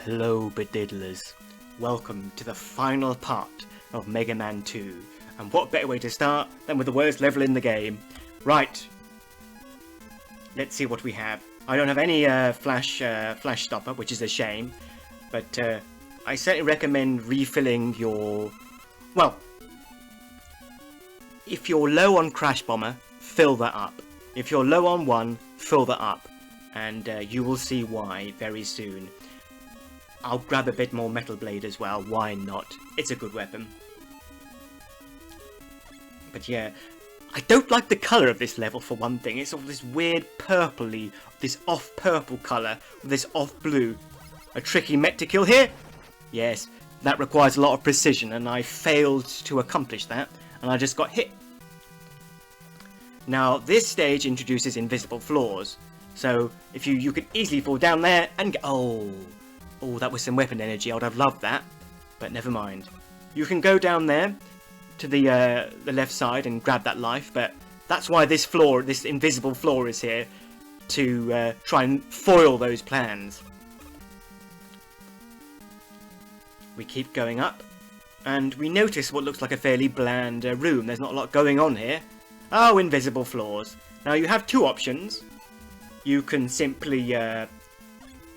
Hello bediddlers, welcome to the final part of Mega Man 2, and what better way to start than with the worst level in the game. Right, let's see what we have. I don't have any flash stopper, which is a shame, but I certainly recommend refilling your... well, if you're low on Crash Bomber, fill that up. If you're low on one, fill that up, and you will see why very soon. I'll grab a bit more Metal Blade as well, why not? It's a good weapon. But yeah, I don't like the colour of this level for one thing. It's sort of this weird purpley, this off-purple colour, with this off-blue. A tricky mech to kill here? Yes, that requires a lot of precision, and I failed to accomplish that, and I just got hit. Now, this stage introduces invisible floors, so if you can easily fall down there and get... Oh, that was some weapon energy. I would have loved that, but never mind. You can go down there to the left side and grab that life, but that's why this floor, this invisible floor, is here to try and foil those plans. We keep going up, and we notice what looks like a fairly bland room. There's not a lot going on here. Oh, invisible floors. Now you have two options. You can simply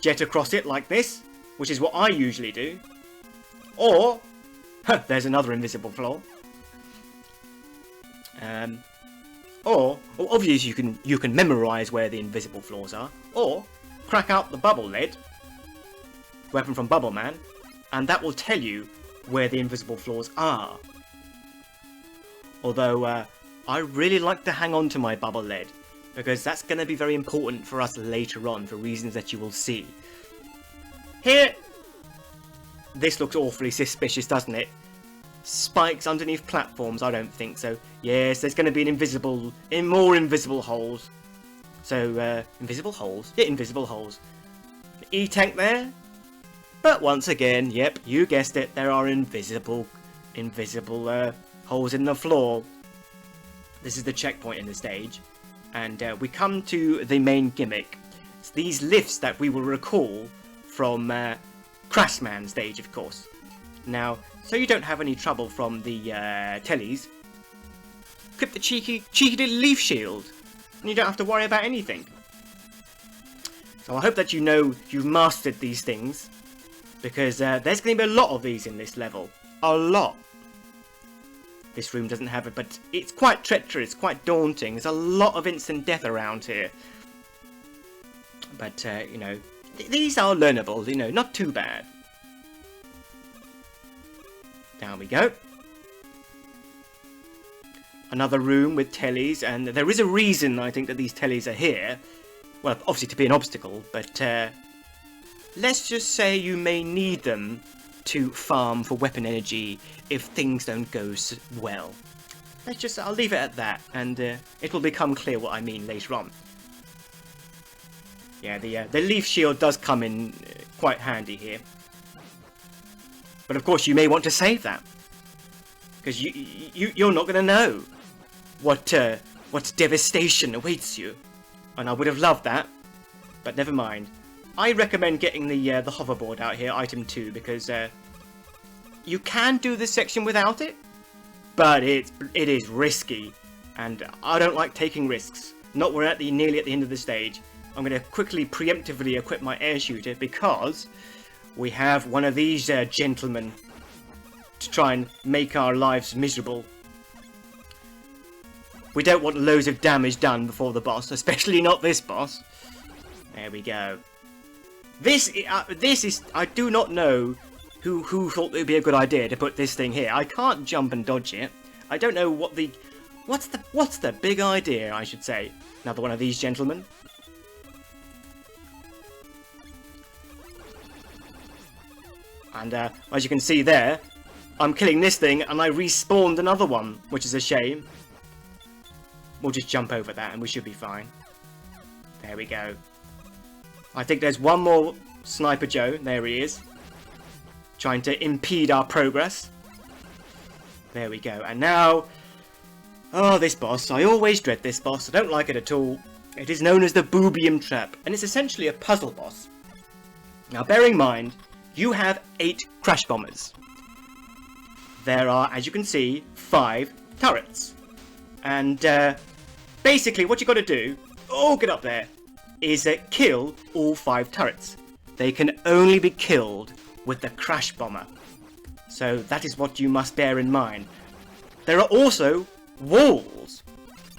jet across it like this, which is what I usually do. Or, there's another invisible floor. Or obviously you can memorize where the invisible floors are. Or, crack out the bubble lid, weapon from Bubble Man, and that will tell you where the invisible floors are. Although, I really like to hang on to my bubble lead, because that's going to be very important for us later on, for reasons that you will see. Here, this looks awfully suspicious, doesn't it? Spikes underneath platforms? I don't think so. Yes, there's going to be more invisible holes. So, invisible holes? Yeah, invisible holes. E-tank there? But once again, yep, you guessed it, there are invisible holes in the floor. This is the checkpoint in the stage, and we come to the main gimmick. It's these lifts that we will recall from Crashman stage, of course. Now, so you don't have any trouble from the tellies, equip the cheeky little leaf shield, and you don't have to worry about anything. So I hope that you know you've mastered these things, because there's going to be a lot of these in this level. A lot. This room doesn't have it, but it's quite treacherous, quite daunting. There's a lot of instant death around here. But, you know, these are learnable, you know, not too bad. Down we go. Another room with tellies, and there is a reason, I think, that these tellies are here. Well, obviously to be an obstacle, but let's just say you may need them to farm for weapon energy if things don't go well. I'll leave it at that, and it will become clear what I mean later on. Yeah, the leaf shield does come in quite handy here. But of course you may want to save that, because you're not going to know what devastation awaits you. And I would have loved that, but never mind. I recommend getting the hoverboard out here, item 2, because you can do this section without it, but it is risky, and I don't like taking risks. Not when we're nearly at the end of the stage. I'm going to quickly preemptively equip my air shooter, because we have one of these gentlemen to try and make our lives miserable. We don't want loads of damage done before the boss, especially not this boss. There we go. This is, I do not know who thought it would be a good idea to put this thing here. I can't jump and dodge it. I don't know what's the big idea, I should say. Another one of these gentlemen. And as you can see there, I'm killing this thing and I respawned another one, which is a shame. We'll just jump over that and we should be fine. There we go. I think there's one more Sniper Joe. There he is. Trying to impede our progress. There we go. And now... oh, this boss. I always dread this boss. I don't like it at all. It is known as the Boobium Trap. And it's essentially a puzzle boss. Now, bear in mind, you have 8 crash bombers. There are, as you can see, 5 turrets. And basically what you got to do, oh get up there, is kill all 5 turrets. They can only be killed with the crash bomber. So that is what you must bear in mind. There are also walls.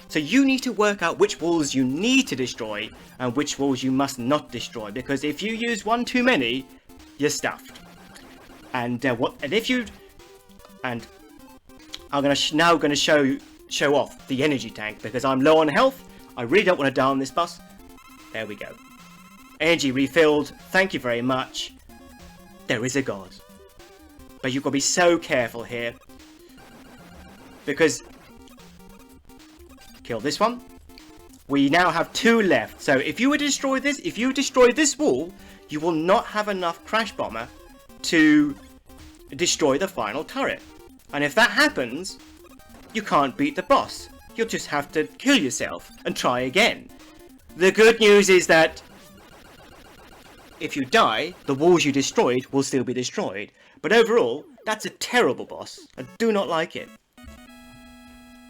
So you need to work out which walls you need to destroy and which walls you must not destroy, because if you use one too many, you're stuffed. And I'm now going to show off the energy tank, because I'm low on health. I really don't want to die on this bus. There we go. Energy refilled. Thank you very much. There is a god. But you've got to be so careful here. Because... kill this one. We now have 2 left. So if you destroy this wall, you will not have enough crash bomber to destroy the final turret. And if that happens, you can't beat the boss. You'll just have to kill yourself and try again. The good news is that if you die, the walls you destroyed will still be destroyed. But overall, that's a terrible boss. I do not like it.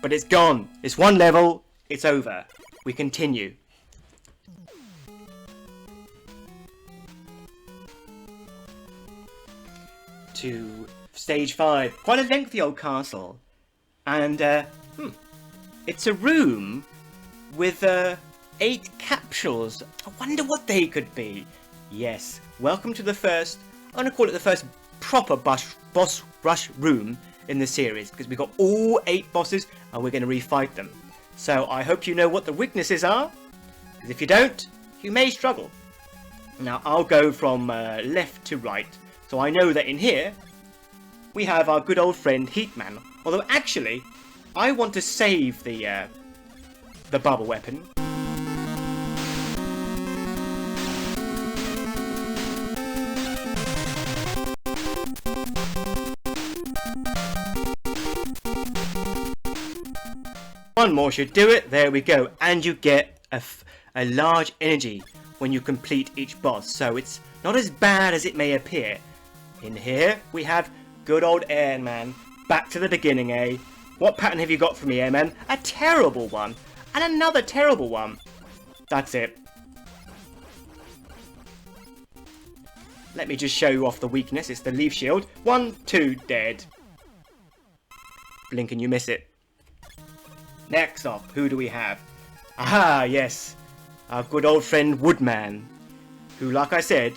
But it's gone. It's 1 level. It's over. We continue. To stage 5. Quite a lengthy old castle. And, it's a room with, 8 capsules. I wonder what they could be. Yes. Welcome to the first, I'm going to call it the first proper boss rush room in the series, because we've got all 8 bosses and we're going to refight them. So I hope you know what the weaknesses are, because if you don't, you may struggle. Now I'll go from left to right, so I know that in here we have our good old friend Heatman. Although actually, I want to save the bubble weapon. One more should do it. There we go. And you get a large energy when you complete each boss. So it's not as bad as it may appear. In here we have good old Airman. Back to the beginning, eh? What pattern have you got for me, Airman? A terrible one. And another terrible one. That's it. Let me just show you off the weakness. It's the leaf shield. 1, 2, dead. Blink and you miss it. Next up, who do we have? Aha, yes. Our good old friend Woodman. Who, like I said,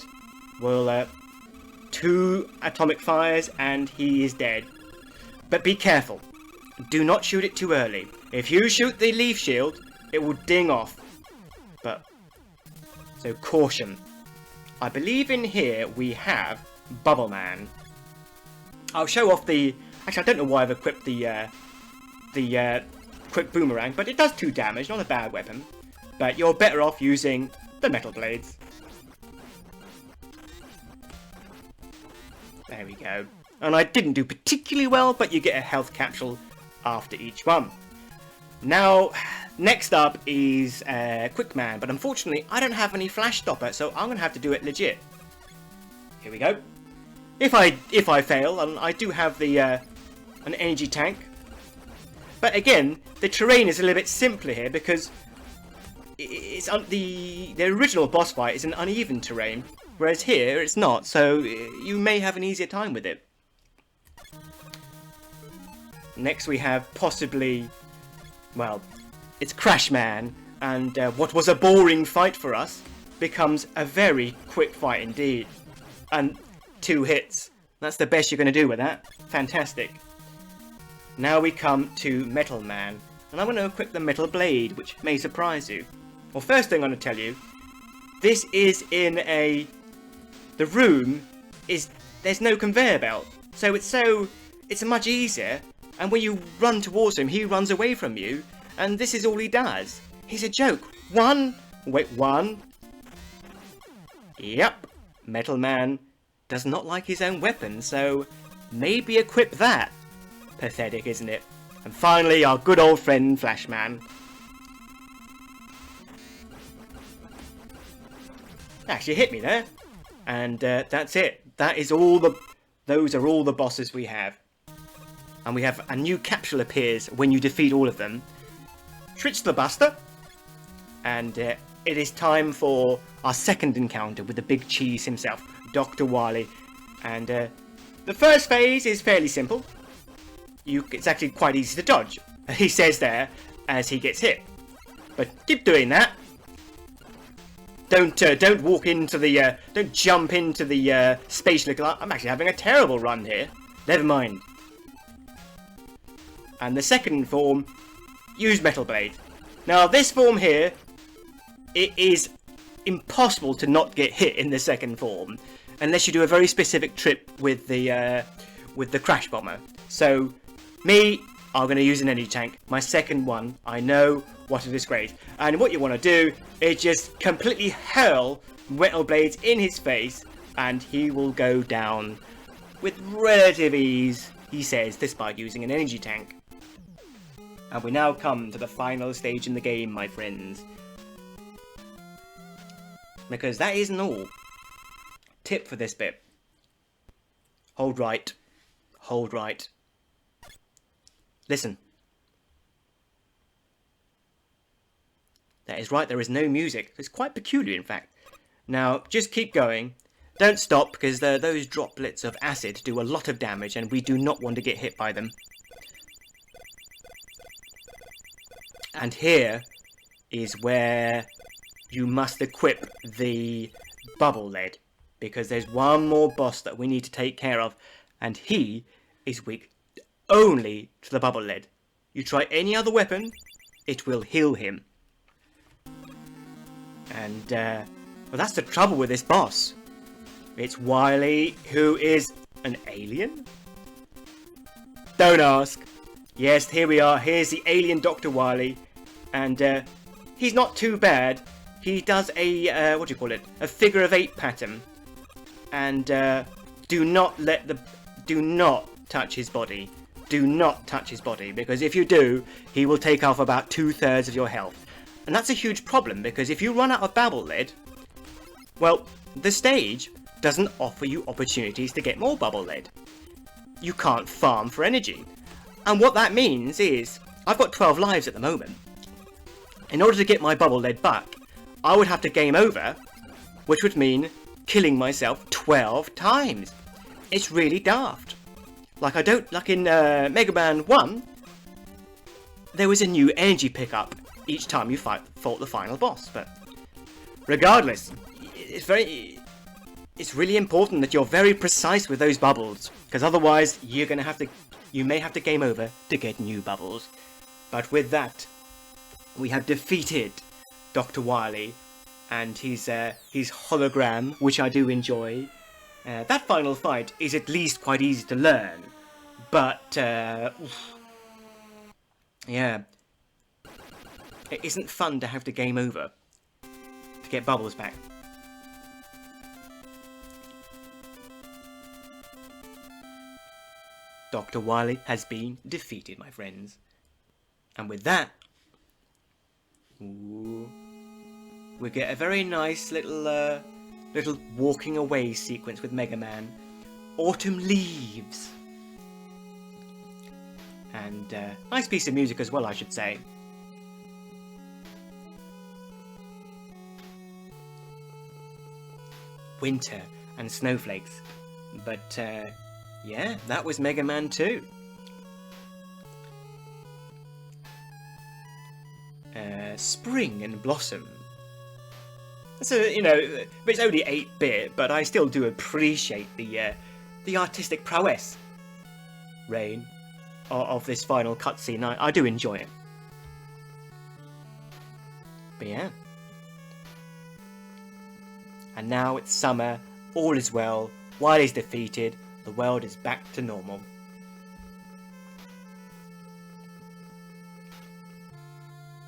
will 2 atomic fires and he is dead. But be careful. Do not shoot it too early. If you shoot the leaf shield, it will ding off. So caution. I believe in here we have Bubble Man. I'll show off the... Actually, I don't know why I've equipped the quick boomerang, but it does 2 damage, not a bad weapon. But you're better off using the metal blades. There we go. And I didn't do particularly well, but you get a health capsule after each one. Now, next up is Quickman, but unfortunately I don't have any flash stopper, so I'm going to have to do it legit. Here we go. If I fail, and I do have the an energy tank. But again, the terrain is a little bit simpler here because it's the original boss fight is an uneven terrain, whereas here it's not. So you may have an easier time with it. Next we have possibly, well, it's Crashman, and what was a boring fight for us becomes a very quick fight indeed. And 2 hits. That's the best you're going to do with that. Fantastic. Now we come to Metal Man, and I'm going to equip the Metal Blade, which may surprise you. Well, first thing I'm going to tell you, this is in the room is, there's no conveyor belt, so it's much easier, and when you run towards him, he runs away from you, and this is all he does. He's a joke. 1, wait, 1. Yep, Metal Man does not like his own weapon, so maybe equip that. Pathetic, isn't it? And finally, our good old friend Flashman. Actually hit me there. And that's it. that is all the... Those are all the bosses we have. And we have a new capsule appears when you defeat all of them. Switch the Buster. And it is time for our second encounter with the big cheese himself, Dr. Wily. And the first phase is fairly simple. It's actually quite easy to dodge. He says there as he gets hit. But keep doing that. Don't walk into the don't jump into the space looking like I'm actually having a terrible run here. Never mind. And the second form, use Metal Blade. Now this form here, it is impossible to not get hit in the second form, unless you do a very specific trick with the Crash Bomber. So me, I'm going to use an energy tank. My second one, I know what a disgrace. And what you want to do is just completely hurl Metal Blades in his face, and he will go down with relative ease, he says, despite using an energy tank. And we now come to the final stage in the game, my friends. Because that isn't all. Tip for this bit. Hold right. Hold right. Listen. That is right, there is no music. It's quite peculiar, in fact. Now, just keep going. Don't stop, because those droplets of acid do a lot of damage, and we do not want to get hit by them. And here is where you must equip the bubble lead, because there's one more boss that we need to take care of, and he is weak only to the bubble lead. You try any other weapon, it will heal him. And well, that's the trouble with this boss. It's Wiley, who is an alien? Don't ask. Yes, here we are. Here's the alien Dr. Wily, and he's not too bad. He does a what do you call it? A figure of 8 pattern, and do not touch his body. Do not touch his body, because if you do, he will take off about 2/3 of your health, and that's a huge problem, because if you run out of bubble lead, well, the stage doesn't offer you opportunities to get more bubble lead. You can't farm for energy. And what that means is, I've got 12 lives at the moment. In order to get my bubble lead back, I would have to game over, which would mean killing myself 12 times. It's really daft. Like in Mega Man 1, there was a new energy pickup each time you fought the final boss. But regardless, it's really important that you're very precise with those bubbles, because otherwise you may have to game over to get new bubbles. But with that, we have defeated Dr. Wily and his hologram, which I do enjoy. That final fight is at least quite easy to learn, but yeah, it isn't fun to have to game over to get bubbles back. Dr. Wily has been defeated, my friends. And with that, we get a very nice little walking away sequence with Mega Man. Autumn leaves. And nice piece of music as well, I should say. Winter and snowflakes. But yeah, that was Mega Man 2. Spring and Blossom. So, you know, it's only 8-bit, but I still do appreciate the artistic prowess, Rain, of this final cutscene. I do enjoy it. But yeah. And now it's summer, all is well, Wily's defeated, the world is back to normal.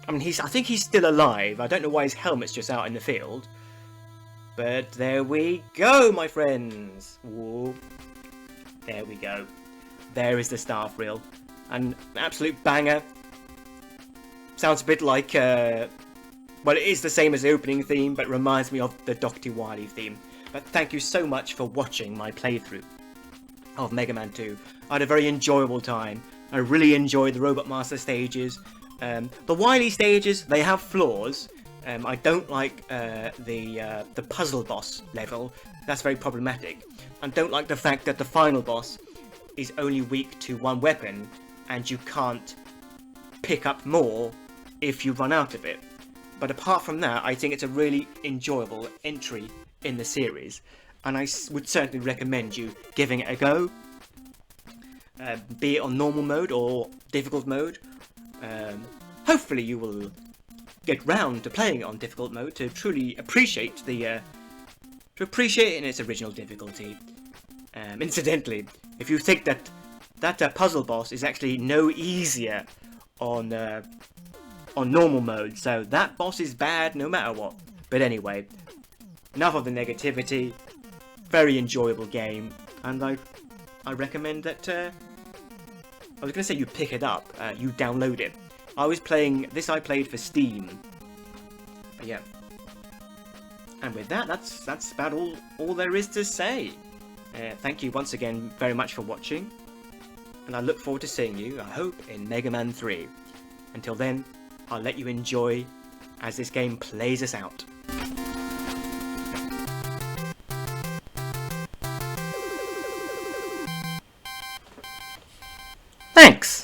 I mean, I think he's still alive. I don't know why his helmet's just out in the field. But there we go, my friends. Whoa. There we go. There is the staff reel. An absolute banger. Sounds a bit like, well, it is the same as the opening theme, but reminds me of the Dr. Wily theme. But thank you so much for watching my playthrough of Mega Man 2. I had a very enjoyable time. I really enjoyed the Robot Master stages. The Wily stages, they have flaws. I don't like the puzzle boss level. That's very problematic. And don't like the fact that the final boss is only weak to one weapon and you can't pick up more if you run out of it. But apart from that, I think it's a really enjoyable entry in the series, and I would certainly recommend you giving it a go, be it on normal mode or difficult mode. Hopefully you will get round to playing it on difficult mode to truly appreciate it in its original difficulty. Incidentally, if you think that puzzle boss is actually no easier on normal mode, so that boss is bad no matter what. But anyway, enough of the negativity. Very enjoyable game, and I recommend that. I was going to say you pick it up, you download it. I was playing this. I played for Steam. Yeah. And with that, that's about all there is to say. Thank you once again very much for watching, and I look forward to seeing you, I hope, in Mega Man 3. Until then, I'll let you enjoy as this game plays us out. Thanks!